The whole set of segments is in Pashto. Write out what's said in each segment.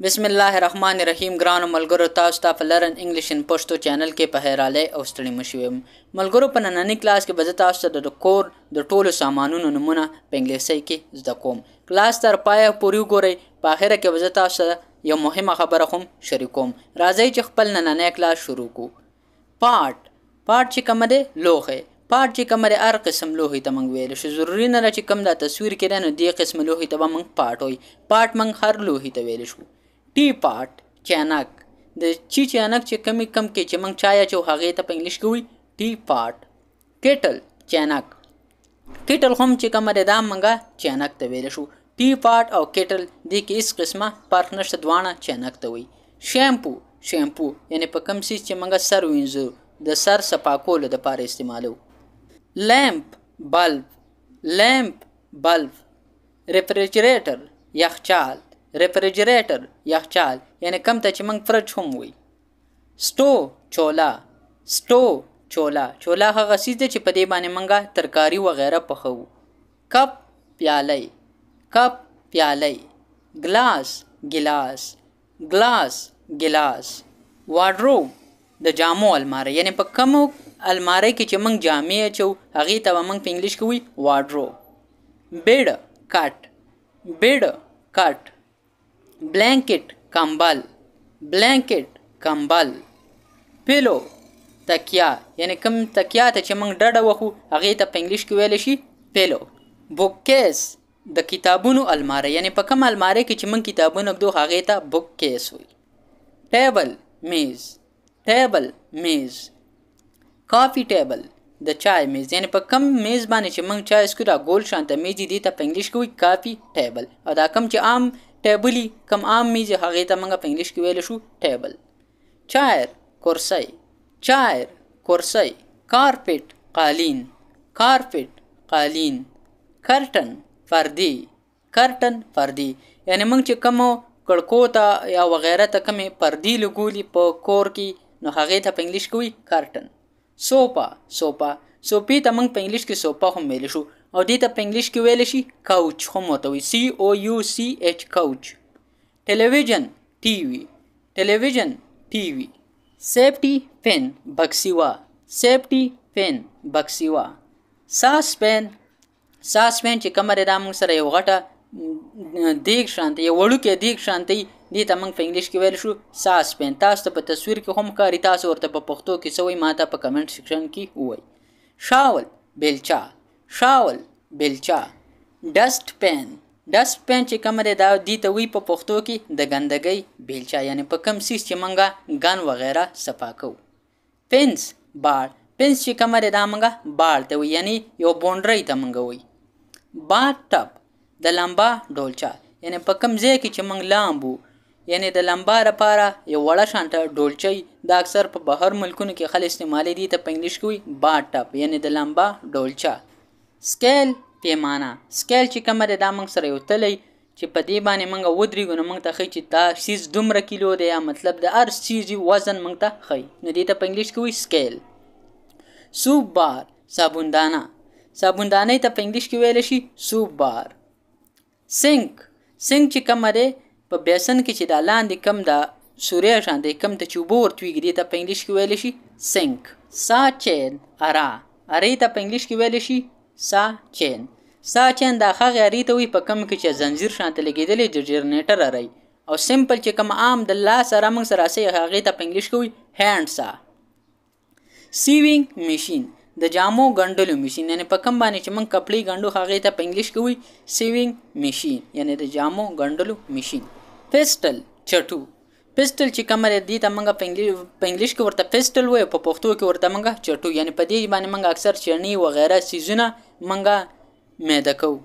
बिस्मिल्लाहिर्रहमानिर्रहीम ګرانو ملګرو تاسو ته په لرن انګلیش ان پښتو چینل کې په هراله او ستړي مشوم ملګرو په نننی کلاس کې به تاسو ته د کور د ټولو سامانونو نمونه په انګلیسي کې زده کوم کلاس تر پایه پورې وګورئ په اخر کې به تاسو یو مهمه خبره هم شریکوم راځئ چې خپل نننی کلاس شروع کو پارت چې کوم دی لوخه پارت چې کوم دی هر قسم لوهي ته موږ ویل شو ضروري نه چې کوم د تصویر کې نه دی قسم لوهي ته موږ پارت وي پارت موږ هر لوهي ته ویل شو ټی پارت چانک د چانک چې کم کې چې موږ چای چو هغه ته په انګلیش کې وي ټی پارت کیټل چانک کیټل هم چې کوم دی دا موږ چانک ته ویل شو ټی پارت او کیټل د کې اس قسمه فرق نشته دوانه چانک ته وي شیمپو یعنی په کم سیس چې موږ سر وینځو د سر صفا کولو لپاره استعمالو لیمپ بلب ریفریجریټر یخچال یعنی کم ته چې موږ فرج هم وي چولا هغه سیس دی چې په دې باندې موږ ترکاری وغیرہ پخو کپ پیاله ګلاس واردروب د جامو الماره یعنی په کومو الماره کې چې موږ جامې اچو هغه ته موږ په انګلیش کې وي واردروب بیډ کټ بلانکټ کمبل پیلو تکیا یعنی کوم تکیا ته چې موږ ډډه وخو هغه ته په انګلیش کې ویل شي پیلو بوک کیس د کتابونو الماره یعنی په کوم الماره کې چې موږ کتابونه ابدو هغه ته بوک کیس وي ټیبل میز کافی ټیبل د چای میز یعنی په کم میز باندې چې موږ چای اسکو دا ګول شانته میز دي ته په انګلیش کې وي کافی ټیبل او دا کم چې عام ټیبلی کم عام میز هغه ته موږ په انګلیش کې ویل شو ټیبل چایر کرسی کارپټ قالین کرټن فردی یعنی موږ چې کوم کړکو ته یا وغیرہ ته کومې پردي لګولي په کور کې نو هغه ته په انګلیش کې وي کارټن سوپی ته موږ په انګلیش کې سوپا هم ویل شو او دې ته په انګلیش کې ویل شي کاوچ هم وته وي COUCH کاوچ ټلویزیون ټي وي سیفټي پین بکسیوا ساس پین چې کومه دا موږ سره یو غټه دیګ شانتي یو وړوکی دیګ شانتي دې ته موږ په انګلیش کې ویل شو ساس پین تاسو ته په تصویر کې هم کاری تاسو ورته په پښتو کې سوې ماته په کمنټ سیکشن کې وای شاول بیلچا ډست پین چې کومه دا دې ته وی په پښتو کې د ګندګۍ بیلچا یعنی په کم سیس چې موږ ګن وغیرہ صفا کوو پنس چې کومه دا موږ بال ته وی یعنی یو بونډري ته موږ وی بات ټب د لمبا ډولچا یعنی په کم ځای کې چې موږ لامبو یعنی د لمبا لپاره یو وړه شانته ډولچي دا اکثر په بهر ملکونو کې خلک استعمالي دي ته په انګلیش کې وي بات ټب یعنی د لمبا ډولچا سکیل پیمانه چې کومه دا موږ سره یو تلی چې په دې باندې موږ ودرېږو نو موږ ته ښیي چې دا سیز دومره کیلو دی یا مطلب د هر سیز وزن موږ ته ښیي نو دې ته په انګلیش کې وي سکیل سوپ بار صابوندانه ته په انګلیش کې ویل شي سوپ بار سینک چې کومه دی په بیسن کې چې د لاندې کم د سوریا شاندې کم ته چوبو ورتویږي دې ته په انګلیش کې ویل شي سینک ساچین اره ته په انګلیش کې ویل شي ساچین دا هغه اره ته وي په کم کې چې زنجیر شانته لګېدلې د جنریټر اره او سمپل چې کوم عام د لاس سره موږ سره سي هغه ته په انګلیش کې وي هاند سا سیوینګ میشین د جامو ګنډلو میشین یعنی په کم باندې چې موږ کپړې ګنډو هغه ته په انګلیش کې وي سیوینګ میشین یعنی د جامو ګنډلو میشین پیسټل چې کوم دی ته موږ په انګلیش کې ورته پیسټل وایو په پښتو کې ورته موږ چټو یعنی په دې باندې موږ اکثر چرنی وغیرہ سیزونه موږ میده کوو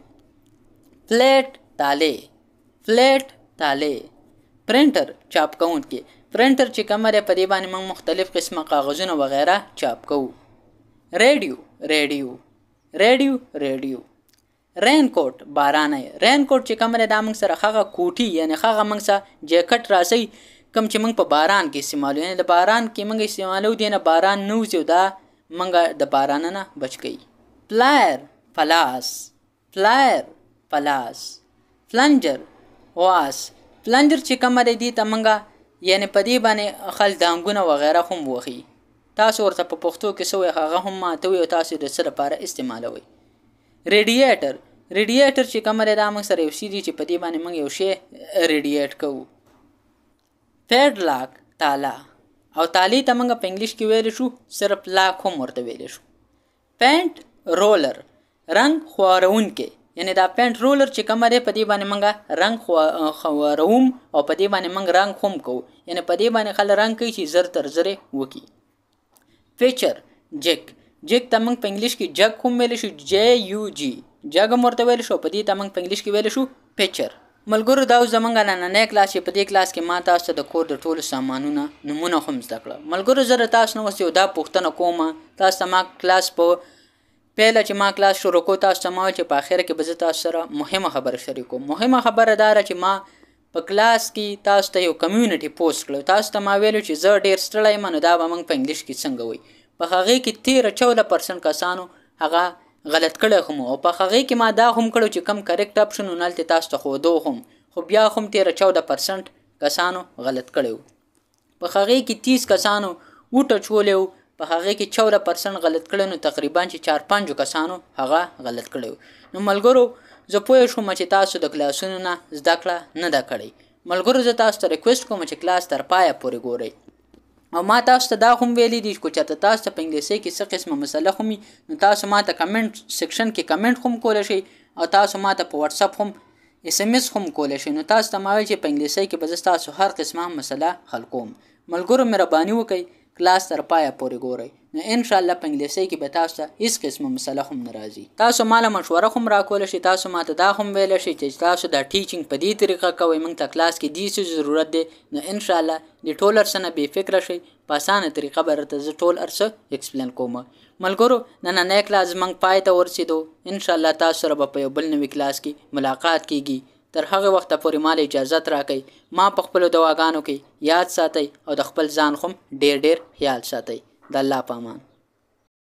پلیټ تاله پرنټر چاپ کوونکی چې کوم دی په دې باندې موږ مختلف قسمه کاغذونه وغیرہ چاپ کوو ریډیو رینکوټ چې کوم دا موږ سره هغه کوټي یعنی هغه موږ سره جیکټ راسي کوم چې موږ په باران کې استعمالو یعنی د باران کې موږ استعمالو دي نه باران نوځي دا موږ د باران نه بچ کی پلایر فلنجر واس پلنجر چې کومه دی دې ته موږ یعنې په دې باندې خل دانګونه وغیره هم وخي. تاسو ورته په پښتو کې څه وایي هغه هم ماته وي او تاسو د څه لپاره استعمالوئ. ریډیټر چې کومه دی دا موږ سره یو شی دی چې په دې باندې موږ یو شی ریډیټ کوو. پیډلاک تالا او تالې ته موږ په انګلیش کې ویلی شو صرف لاک هم ورته ویلی شو. پینټ رولر رنګ خوارونکی یعنی دا پینټ رولر چې کومه دی په دې باندې موږ رنګ خواروم او په دې باندې موږ رنګ هم کوو یعنی په دې باندې خلک رنګ کوي چې زر تر زرې وکړي. فیچر جک ته موږ په انګلیش کې جک هم ویلی شو JUG جګ هم ورته ویلی شو په دې ته موږ په انګلیش کې ویلی شو پیچر. ملګرو دا اوس زموږ نننی کلاس چې په دې کلاس کې ما تاسو ته د کور د ټولو سامانونه نومونه هم زده کړه. ملګرو زه د تاسو نه اوس یو دا پوښتنه کوم تاسو ته ما کلاس په پیله چې ما کلاس شروع کو تاسو ته ما ویل چې په اخره کې به زه تاسو سره مهمه خبره شریکوم. مهمه خبره دا ده چې ما په کلاس کې تاسو ته یو کمیونټي پوسټ کړو. تاسو ته ما ویلو چې زه ډېر ستړی یم نو دا به موږ په انګلیش کې څنګه وایي. په هغې کې 13-14% کسانو هغه غلط کړی هم او په هغې کې ما دا هم کړو چې کم کریکټ اپشن هلته تاسو ته ښودو هم خو بیا هم 13-14% کسانو غلط کړی و. په هغې کې 30 کسانو وټچولی و په هغې کې 14% غلط کړی نو تقریبا چې 4-5 کسانو هغه غلط کړی و. نو ملګرو زه پوه شوم چې تاسو د کلاسونو نه زده کړه نه ده کړې. ملګرو زه تاسو ته ریکویسټ کوم چې کلاس تر پایه پورې ګورئ او ما تاسو ته دا هم ویلی دي چې چېرته تاسو ته په انګلیسي کې څه قسمه مسله هم وي نو تاسو ما ته کمنټ سیکشن کې کمنټ هم کولی شئ او تاسو ما ته په واتساپ هم SMS هم کولی شئ. نو تاسو ته ما ویل چې په انګلیسي کې به زه ستاسو هر قسمه مسله حل کوم. ملګرو مهرباني وکئ کلاس تر پایه پورې ګورئ نو انشاءالله په انګلیسي کې به تاسو ته هېڅ قسمه مسله هم نه راځي. تاسو ما له مشوره هم راکولی شئ. تاسو ما ته دا هم ویلی شئ چې تاسو دا ټیچینګ په دې طریقه کوئ موږ ته کلاس کې دې څه ضرورت دی نو انشاءالله د ټول هر څه نه بې فکره شئ په اسانه طریقه به درته زه ټول هر څه ایکسپلین کوم. ملګرو نننی کلاس زموږ پای ته ورسېدو. انشاءالله تاسو سره به په یو بل نوي کلاس کې ملاقات کیږي. تر هغه وخته پورې مال اجازت راکئ. ما په خپلو دواګانو کې یاد ساتئ او د خپل ځان هم ډېر خیال ساتئ. د الله په امان.